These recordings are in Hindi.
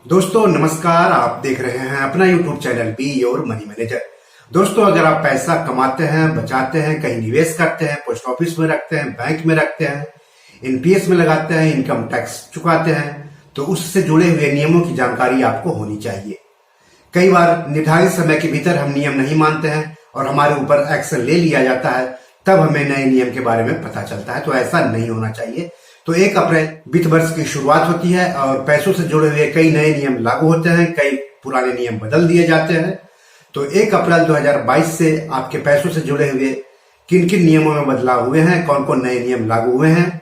दोस्तों नमस्कार। आप देख रहे हैं अपना YouTube channel be your money manager. दोस्तों अगर आप पैसा कमाते हैं, बचाते हैं, कहीं निवेश करते हैं, पोस्ट ऑफिस में रखते हैं, बैंक में रखते हैं, एनपीएस में लगाते हैं, इनकम टैक्स चुकाते हैं, तो उससे जुड़े हुए नियमों की जानकारी आपको होनी चाहिए। कई बार निर्धारित समय के भीतर हम नियम नहीं मानते हैं और हमारे ऊपर एक्शन ले लिया जाता है, तब हमें नए नियम के बारे में पता चलता है। तो ऐसा नहीं होना चाहिए। तो 1 अप्रैल वित्त वर्ष की शुरुआत होती है और पैसों से जुड़े हुए कई नए नियम लागू होते हैं, कई पुराने नियम बदल दिए जाते हैं। तो 1 अप्रैल 2022 से आपके पैसों से जुड़े हुए किन किन नियमों में बदलाव हुए हैं, कौन कौन नए नियम लागू हुए हैं,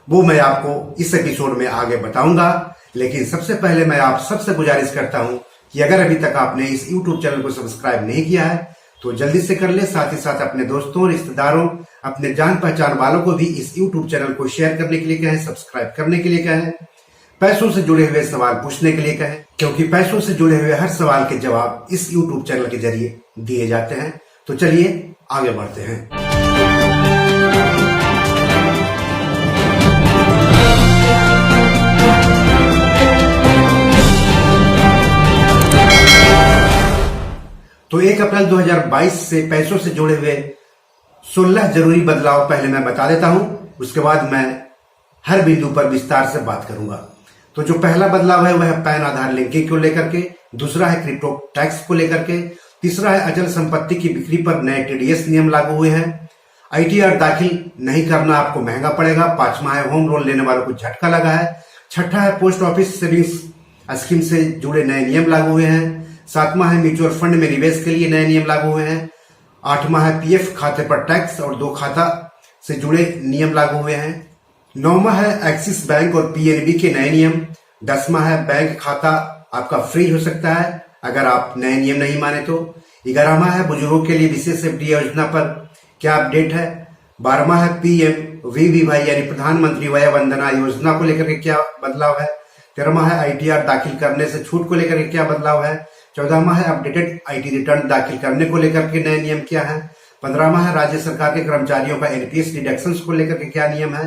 वो मैं आपको इस एपिसोड में आगे बताऊंगा। लेकिन सबसे पहले मैं आप सबसे गुजारिश करता हूं कि अगर अभी तक आपने इस YouTube चैनल को सब्सक्राइब नहीं किया है तो जल्दी से कर ले। साथ ही साथ अपने दोस्तों, रिश्तेदारों, अपने जान पहचान वालों को भी इस YouTube चैनल को शेयर करने के लिए कहें, सब्सक्राइब करने के लिए कहें, पैसों से जुड़े हुए सवाल पूछने के लिए कहें, क्योंकि पैसों से जुड़े हुए हर सवाल के जवाब इस YouTube चैनल के जरिए दिए जाते हैं। तो चलिए आगे बढ़ते हैं। तो 1 अप्रैल 2022 से पैसों से जुड़े हुए 16 जरूरी बदलाव पहले मैं बता देता हूं, उसके बाद मैं हर बिंदु पर विस्तार से बात करूंगा। तो जो पहला बदलाव है वह है पैन आधार लिंकिंग को लेकर के, दूसरा है क्रिप्टो टैक्स को लेकर के, तीसरा है अचल संपत्ति की बिक्री पर नए टीडीएस नियम लागू हुए हैं। आईटीआर दाखिल नहीं करना आपको महंगा पड़ेगा। पांचवा है होम लोन लेने वालों को झटका लगा है। छठा है पोस्ट ऑफिस सेविंग्स स्कीम से जुड़े नए नियम लागू हुए हैं। सातवां है म्यूचुअल फंड में निवेश के लिए नए नियम लागू हुए हैं। आठवां है पीएफ खाते पर टैक्स और 2 खाता से जुड़े नियम लागू हुए हैं। नौवां है एक्सिस बैंक और पीएनबी के नए नियम। 10वां है बैंक खाता आपका फ्री हो सकता है अगर आप नए नियम नहीं माने तो। 11वां है बुजुर्गों के लिए विशेष एफडी योजना पर क्या अपडेट है। 12वां है पीएमवीवीवाई यानी प्रधानमंत्री वय वंदना योजना को लेकर के क्या बदलाव है। 13वां है आईटीआर दाखिल करने से छूट को लेकर के क्या बदलाव है। 14वां है अपडेटेड आईटी रिटर्न दाखिल करने को लेकर के नए नियम क्या है। 15वां है राज्य सरकार के कर्मचारियों का एनपीएस डिडक्शंस को लेकर के क्या नियम है।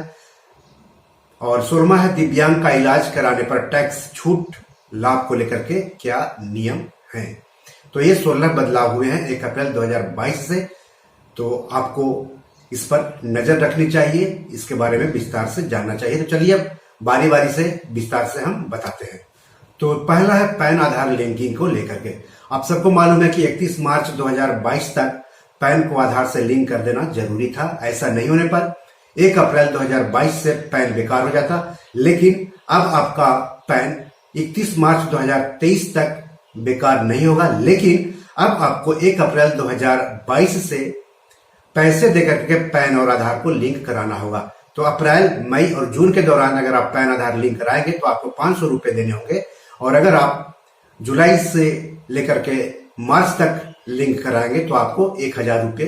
और 16वां है दिव्यांग का इलाज कराने पर टैक्स छूट लाभ को लेकर के क्या नियम है। तो ये 16 बदलाव हुए हैं 1 अप्रैल 2022 से। तो आपको इस पर नजर रखनी चाहिए, इसके बारे में विस्तार से जानना चाहिए। तो चलिए अब बारी बारी से विस्तार से हम बताते हैं। तो पहला है पैन आधार लिंकिंग को लेकर के। आप सबको मालूम है कि 31 मार्च 2022 तक पैन को आधार से लिंक कर देना जरूरी था। ऐसा नहीं होने पर 1 अप्रैल 2022 से पैन बेकार हो जाता। लेकिन अब आपका पैन 31 मार्च 2023 तक बेकार नहीं होगा, लेकिन अब आपको 1 अप्रैल 2022 से पैसे देकर के पैन और आधार को लिंक कराना होगा। तो अप्रैल, मई और जून के दौरान अगर आप पैन आधार लिंक कराएंगे तो आपको 500 रुपए देने होंगे, और अगर आप जुलाई से लेकर के मार्च तक लिंक कराएंगे तो आपको 1000 रुपए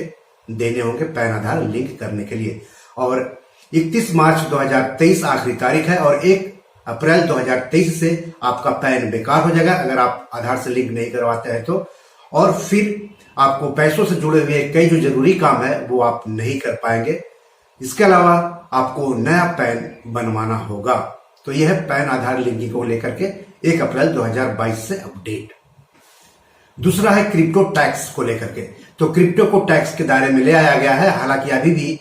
देने होंगे पैन आधार लिंक करने के लिए। और 31 मार्च 2023 आखिरी तारीख है और 1 अप्रैल 2023 से आपका पैन बेकार हो जाएगा अगर आप आधार से लिंक नहीं करवाते हैं तो। और फिर आपको पैसों से जुड़े हुए कई जो जरूरी काम है वो आप नहीं कर पाएंगे। इसके अलावा आपको नया पैन बनवाना होगा। तो यह है पैन आधार लिंकिंग को लेकर के 1 अप्रैल 2022 से अपडेट। दूसरा है क्रिप्टो टैक्स को लेकर के। तो क्रिप्टो को टैक्स के दायरे में ले आया गया है। हालांकि अभी भी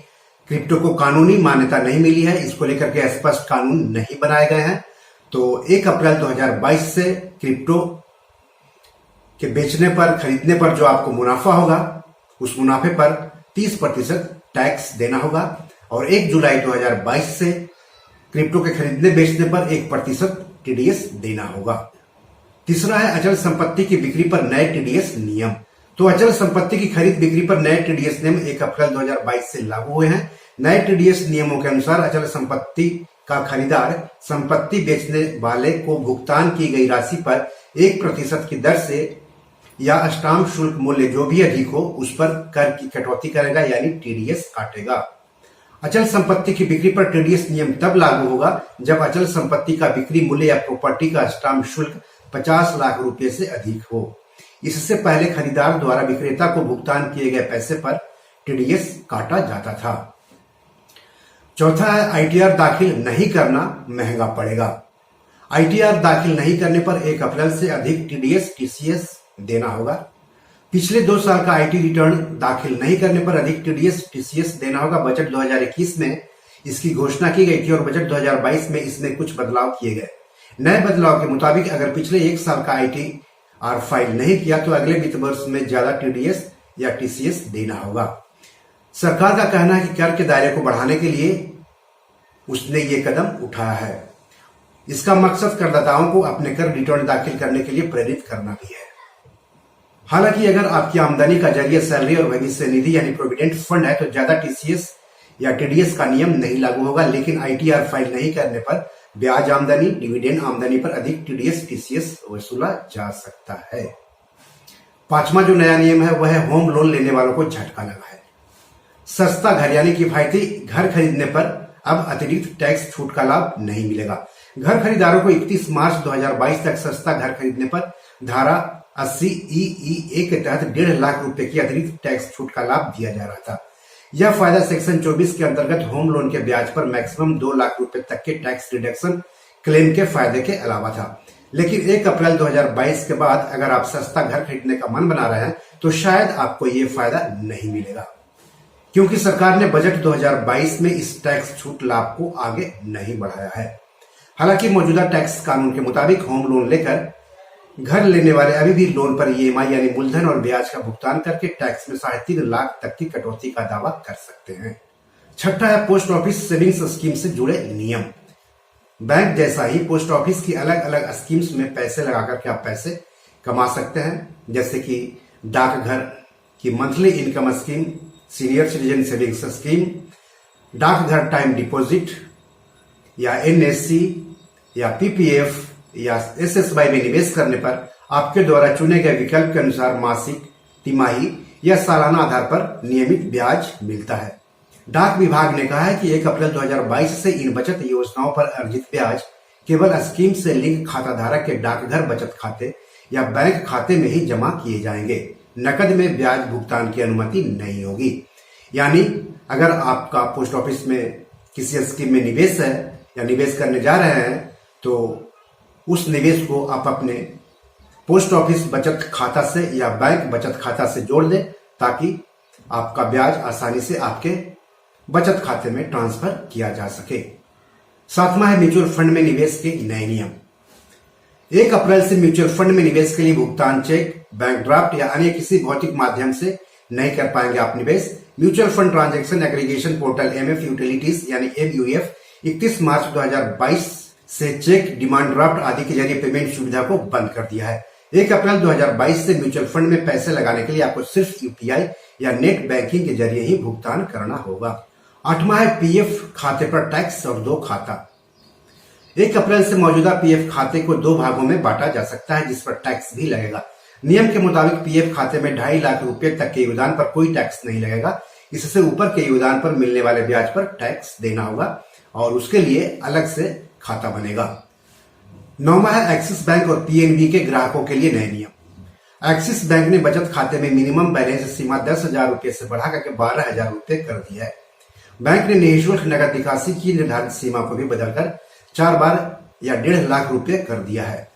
क्रिप्टो को कानूनी मान्यता नहीं मिली है, इसको लेकर के स्पष्ट कानून नहीं बनाए गए हैं। तो 1 अप्रैल 2022 से क्रिप्टो के बेचने पर, खरीदने पर जो आपको मुनाफा होगा उस मुनाफे पर 30% टैक्स देना होगा। और 1 जुलाई 2022 से क्रिप्टो के खरीदने बेचने पर 1% टीडीएस देना होगा। तीसरा है अचल संपत्ति की बिक्री पर नए टीडीएस नियम। तो अचल संपत्ति की खरीद बिक्री पर नए टीडीएस नियम 1 अप्रैल 2022 से लागू हुए हैं। नए टीडीएस नियमों के अनुसार अचल संपत्ति का खरीदार संपत्ति बेचने वाले को भुगतान की गई राशि पर 1% की दर से या स्टाम्प शुल्क मूल्य जो भी अधिक हो उस पर कर की कटौती करेगा, यानी टीडीएस काटेगा। अचल संपत्ति की बिक्री पर टीडीएस नियम तब लागू होगा जब अचल संपत्ति का बिक्री मूल्य या प्रॉपर्टी का स्टाम्प शुल्क 50 लाख रुपए से अधिक हो। इससे पहले खरीदार द्वारा विक्रेता को भुगतान किए गए पैसे पर टीडीएस काटा जाता था। चौथा है आईटीआर दाखिल नहीं करना महंगा पड़ेगा। आईटीआर दाखिल नहीं करने पर 1 अप्रैल से अधिक टीडीएस टीसीएस देना होगा। पिछले 2 साल का आईटी रिटर्न दाखिल नहीं करने पर अधिक टीडीएस टीसीएस देना होगा। बजट 2021 में इसकी घोषणा की गई थी और बजट 2022 में इसमें कुछ बदलाव किए गए। नए बदलाव के मुताबिक अगर पिछले 1 साल का आईटीआर फाइल नहीं किया तो अगले वित्त वर्ष में ज्यादा टीडीएस या टीसीएस देना होगा। सरकार का कहना है कि कर के दायरे को बढ़ाने के लिए उसने ये कदम उठाया है। इसका मकसद करदाताओं को अपने कर रिटर्न दाखिल करने के लिए प्रेरित करना भी है। हालांकि अगर आपकी आमदनी का जरिया सैलरी और भविष्य निधि यानी प्रोविडेंट फंड है तो ज्यादा टीसीएस या टीडीएस का नियम नहीं लागू होगा, लेकिन आईटीआर फाइल नहीं करने पर ब्याज आमदनी, डिविडेंड आमदनी पर अधिक टीडीएस टीसीएस वसूला जा सकता है। 5वां जो नया नियम है वह है होम लोन लेने वालों को झटका लगा है। सस्ता घर यानी किफायती घर खरीदने पर अब अतिरिक्त टैक्स छूट का लाभ नहीं मिलेगा। घर खरीदारों को 31 मार्च 2022 तक सस्ता घर खरीदने पर धारा 80 के तहत 1.5 लाख रुपए की अतिरिक्त टैक्स छूट का लाभ दिया जा रहा था। यह फायदा सेक्शन 24 के अंतर्गत होम लोन के ब्याज पर मैक्सिमम 2 लाख रुपए तक के टैक्स रिडक्शन क्लेम के फायदे के अलावा था। लेकिन 1 अप्रैल 2022 के बाद अगर आप सस्ता घर खरीदने का मन बना रहे हैं तो शायद आपको ये फायदा नहीं मिलेगा, क्योंकि सरकार ने बजट 2022 में इस टैक्स छूट लाभ को आगे नहीं बढ़ाया है। हालांकि मौजूदा टैक्स कानून के मुताबिक होम लोन लेकर घर लेने वाले अभी भी लोन पर ईएमआई यानी मूलधन और ब्याज का भुगतान करके टैक्स में 3.5 लाख तक की कटौती का दावा कर सकते हैं। छठा है पोस्ट ऑफिस सेविंग्स स्कीम से जुड़े नियम। बैंक जैसा ही पोस्ट ऑफिस की अलग अलग स्कीम्स में पैसे लगाकर के आप पैसे कमा सकते हैं, जैसे कि डाकघर की monthly income scheme, senior citizen savings scheme, डाकघर टाइम डिपॉजिट या एनएससी या पीपीएफ या एसएसवाई में निवेश करने पर आपके द्वारा चुने गए विकल्प के अनुसार मासिक, तिमाही या सालाना आधार पर नियमित ब्याज मिलता है। डाक विभाग ने कहा है कि 1 अप्रैल 2022 से इन बचत योजनाओं पर अर्जित ब्याज केवल स्कीम से लिंक खाता धारक के डाकघर बचत खाते या बैंक खाते में ही जमा किए जाएंगे। नकद में ब्याज भुगतान की अनुमति नहीं होगी। यानी अगर आपका पोस्ट ऑफिस में किसी स्कीम में निवेश है या निवेश करने जा रहे हैं तो उस निवेश को आप अपने पोस्ट ऑफिस बचत खाता से या बैंक बचत खाता से जोड़ दें, ताकि आपका ब्याज आसानी से आपके बचत खाते में ट्रांसफर किया जा सके। 7वां है म्यूचुअल फंड में निवेश के नए नियम। 1 अप्रैल से म्यूचुअल फंड में निवेश के लिए भुगतान चेक, बैंक ड्राफ्ट या अन्य किसी भौतिक माध्यम से नहीं कर पाएंगे आप निवेश। Mutual fund transaction aggregation portal MF utilities यानी एमयूएफ 31 मार्च 2022 से चेक, डिमांड ड्राफ्ट आदि के जरिए पेमेंट सुविधा को बंद कर दिया है। 1 अप्रैल 2022 से म्यूचुअल फंड में पैसे लगाने के लिए आपको सिर्फ यूपीआई या नेट बैंकिंग के जरिए ही भुगतान करना होगा। 8वां है पीएफ खाते पर टैक्स और 2 खाता। 1 अप्रैल से मौजूदा पीएफ खाते को 2 भागों में बांटा जा सकता है, जिस पर टैक्स भी लगेगा। नियम के मुताबिक पीएफ खाते में 2.5 लाख रुपए तक के योगदान पर कोई टैक्स नहीं लगेगा। इससे ऊपर के योगदान पर मिलने वाले ब्याज पर टैक्स देना होगा और उसके लिए अलग से खाता बनेगा। 9वां है एक्सिस बैंक और पीएनबी के ग्राहकों के लिए नए नियम। एक्सिस बैंक ने बचत खाते में मिनिमम बैलेंस सीमा 10,000 रुपए से बढ़ा करके 12,000 रुपए कर दिया है। बैंक ने निःशुल्क नकद निकासी की निर्धारित सीमा को भी बदलकर 4 बार या 1.5 लाख रुपए कर दिया है।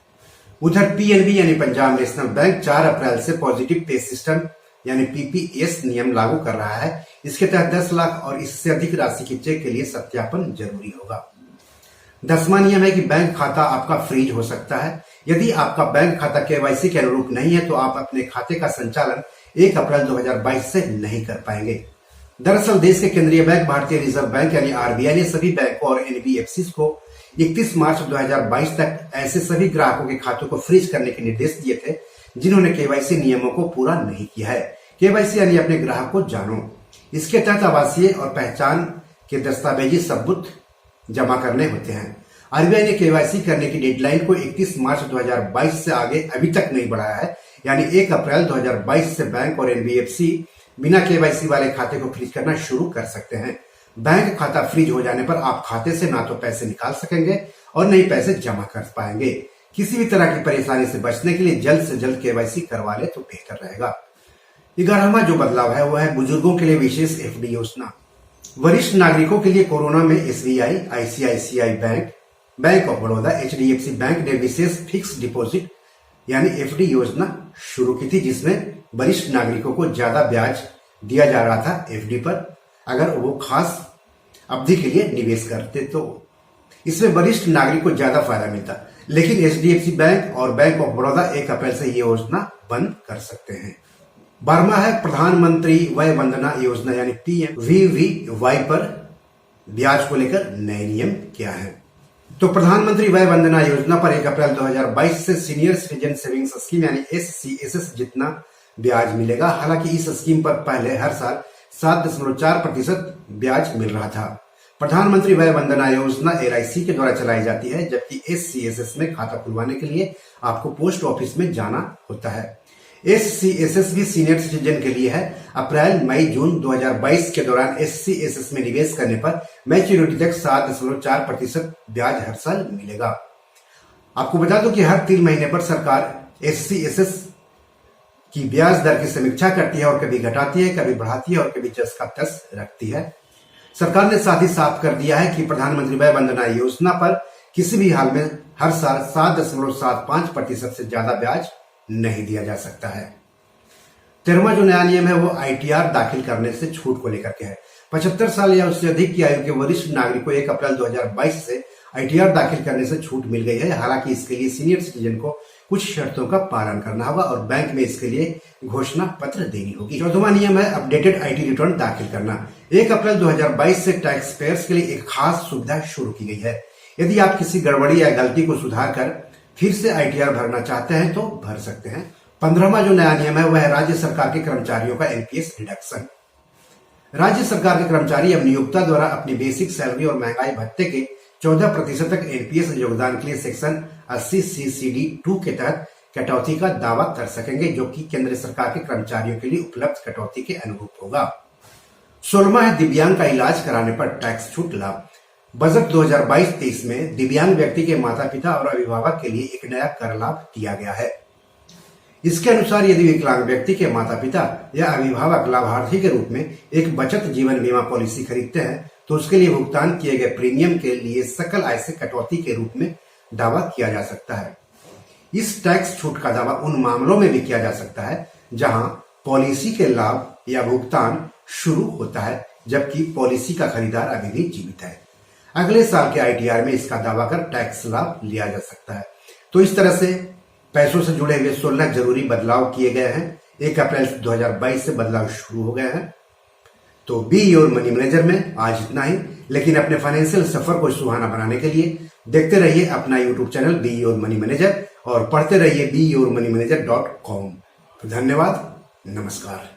उधर पीएनबी यानी पंजाब नेशनल बैंक 4 अप्रैल से पॉजिटिव पे सिस्टम यानी पीपीएस नियम लागू कर रहा है। इसके तहत 10 लाख और इससे अधिक राशि के चेक के लिए सत्यापन जरूरी होगा। 10वां नियम है कि बैंक खाता आपका फ्रीज हो सकता है। यदि आपका बैंक खाता केवाईसी के अनुरूप नहीं है तो आप अपने खाते का संचालन 1 अप्रैल 2022 से नहीं कर पाएंगे। दरअसल देश के केंद्रीय बैंक भारतीय रिजर्व बैंक यानी आरबीआई ने सभी बैंकों और एनबीएफसी को 31 मार्च 2022 तक ऐसे सभी ग्राहकों के खातों को फ्रीज करने के निर्देश दिए थे जिन्होंने केवाईसी नियमों को पूरा नहीं किया है। केवाईसी यानी अपने ग्राहक को जानो। इसके तहत आवासीय और पहचान के दस्तावेजी सबूत जमा करने होते हैं। आरबीआई ने केवाईसी करने की डेडलाइन को 31 मार्च 2022 से आगे अभी तक नहीं बढ़ाया है। यानी 1 अप्रैल 2022 से बैंक और एनबीएफसी बिना केवाईसी वाले खाते को फ्रीज करना शुरू कर सकते हैं। बैंक खाता फ्रीज हो जाने पर आप खाते से ना तो पैसे निकाल सकेंगे और न ही पैसे जमा कर पाएंगे। किसी भी तरह की परेशानी से बचने के लिए जल्द से जल्द केवाईसी करवा ले तो बेहतर रहेगा। 11वां जो बदलाव है वह है बुजुर्गों के लिए विशेष एफडी योजना। वरिष्ठ नागरिकों के लिए कोरोना में SBI, ICICI bank, bank of Baroda HDFC bank ने विशेष फिक्स डिपॉजिट यानी FD योजना शुरू की थी, जिसमें वरिष्ठ नागरिकों को ज्यादा ब्याज दिया जा रहा था FD पर अगर वो खास अवधि के लिए निवेश करते तो इसमें वरिष्ठ नागरिक को ज्यादा फायदा मिलता। लेकिन HDFC बैंक और बैंक ऑफ बड़ौदा 1 अप्रैल से ये योजना बंद कर सकते हैं। 12वां है प्रधानमंत्री वय वंदना योजना यानी PMVVY पर ब्याज को लेकर नए नियम क्या है। तो प्रधानमंत्री वय वंदना योजना पर 1 अप्रैल 2022 से सीनियर सिटीजन सेविंग्स स्कीम यानी SCSS जितना ब्याज मिलेगा। हालांकि इस स्कीम पर पहले हर साल 7.4% ब्याज मिल रहा था। प्रधानमंत्री वय वंदना योजना LIC के द्वारा चलाई जाती है, जबकि SCSS में खाता खुलवाने के लिए आपको पोस्ट ऑफिस में जाना होता है। SCSS भी सीनियर सिटीजन के लिए है। अप्रैल मई जून 2022 के दौरान SCSS में निवेश करने पर मैच्योरिटी तक 7.4% ब्याज हर साल मिलेगा। आपको बता दूं कि हर 3 महीने पर सरकार SCSS की ब्याज दर की समीक्षा करती है और कभी घटाती है, कभी बढ़ाती है और कभी जस का तस रखती है। सरकार ने साथ ही साफ कर दिया है कि प्रधानमंत्री वय वंदना योजना पर किसी भी हाल में हर साल 7.75% से ज्यादा ब्याज नहीं दिया जा सकता है। 13वां जो नया नियम है वो ITR दाखिल करने से छूट को लेकर के है। 75 साल या उससे अधिक की आयु के वरिष्ठ नागरिक को 1 अप्रैल 2022 से ITR दाखिल करने से छूट मिल गई है। हालांकि इसके लिए सीनियर सिटीजन को कुछ शर्तों का पालन करना होगा और बैंक में इसके लिए घोषणा पत्र देनी होगी। 14वां नियम है अपडेटेड IT रिटर्न दाखिल करना। 1 अप्रैल 2022 से टैक्स पेयर्स के लिए एक खास सुविधा शुरू की गई है। यदि आप किसी गड़बड़ी या गलती को सुधार कर फिर से ITR भरना चाहते हैं तो भर सकते हैं। 15वां जो नया नियम है वह है राज्य सरकार के कर्मचारियों का NPS रिडक्शन। राज्य सरकार के कर्मचारी अब नियोक्ता द्वारा अपनी बेसिक सैलरी और महंगाई भत्ते के 14% तक NPS योगदान के लिए सेक्शन 80CCD2 के तहत कटौती का दावा कर सकेंगे, जो कि केंद्र सरकार के कर्मचारियों के लिए उपलब्ध कटौती के अनुरूप होगा। 16वां है दिव्यांग का इलाज कराने पर टैक्स छूट लाभ। बजट 2022-23 में दिव्यांग व्यक्ति के माता पिता और अभिभावक के लिए एक नया कर लाभ दिया गया है। इसके अनुसार यदि विकलांग व्यक्ति के माता पिता या अभिभावक लाभार्थी के रूप में एक बचत जीवन बीमा पॉलिसी खरीदते हैं तो उसके लिए भुगतान किए गए प्रीमियम के लिए सकल आय से कटौती के रूप में दावा किया जा सकता है। इस टैक्स छूट का दावा उन मामलों में भी किया जा सकता है जहां पॉलिसी के लाभ या भुगतान शुरू होता है जबकि पॉलिसी का खरीदार अभी भी जीवित है। अगले साल के ITR में इसका दावा कर टैक्स लाभ लिया जा सकता है। तो इस तरह से पैसों से जुड़े हुए 16 जरूरी बदलाव किए गए हैं। 1 अप्रैल 2022 से बदलाव शुरू हो गए हैं। तो बी योर मनी मैनेजर में आज इतना ही, लेकिन अपने फाइनेंशियल सफर को सुहाना बनाने के लिए देखते रहिए अपना YouTube channel be your money manager और पढ़ते रहिए beyourmoneymanager.com। तो धन्यवाद, नमस्कार।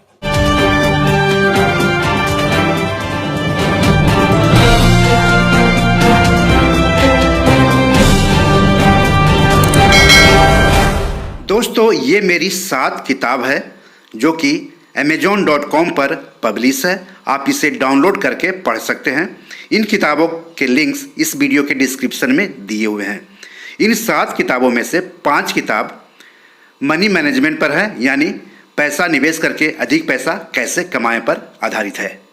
दोस्तों, ये मेरी 7 किताब है जो कि amazon.com पर पब्लिश है। आप इसे डाउनलोड करके पढ़ सकते हैं। इन किताबों के लिंक्स इस वीडियो के डिस्क्रिप्शन में दिए हुए हैं। इन 7 किताबों में से 5 किताब मनी मैनेजमेंट पर है, यानी पैसा निवेश करके अधिक पैसा कैसे कमाएं पर आधारित है।